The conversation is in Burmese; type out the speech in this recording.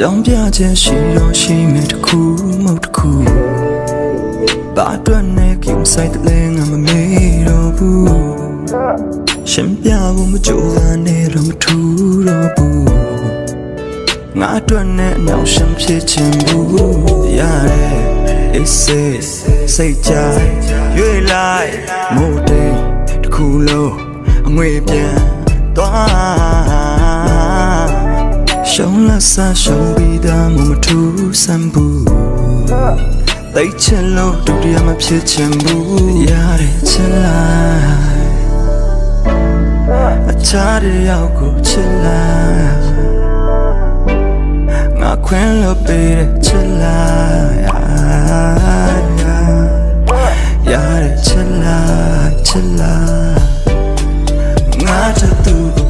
ကြောင်ပြခြင်းရှိတော့ရှိမယ်တခုမဟုတ်တခုဘာအတွက်နဲ့ကိမဆိုင်တဲ့လဲငါမမေ့တော့ဘူးရှင်ပြဖို့မကြိုးစားနဲ့တော့မထူတော့ဘူးငါအတွက်နဲ့အနောက်ရှင်ဖြစ်ချင်ဘူးရတယ်အေးစေးစိတ်ကြရွေ့လိုက်မို့တဲ့တခုလုံးအငွေပြန်သွားရှုံးလက်စားရှုံးပြီးသားမထူးဆန်းဘူးသိချင်လို့ဒုတိယမဖြစ်ချင်ဘူးရတဲ့ချစ်လိုက်အခြားတစ်ယောက်ကိုချစ်လိုက်ငါခွင့်လို့ပေးတဲ့ချစ်လိုက်ရတဲ့ချစ်လိုက်ငါတသူ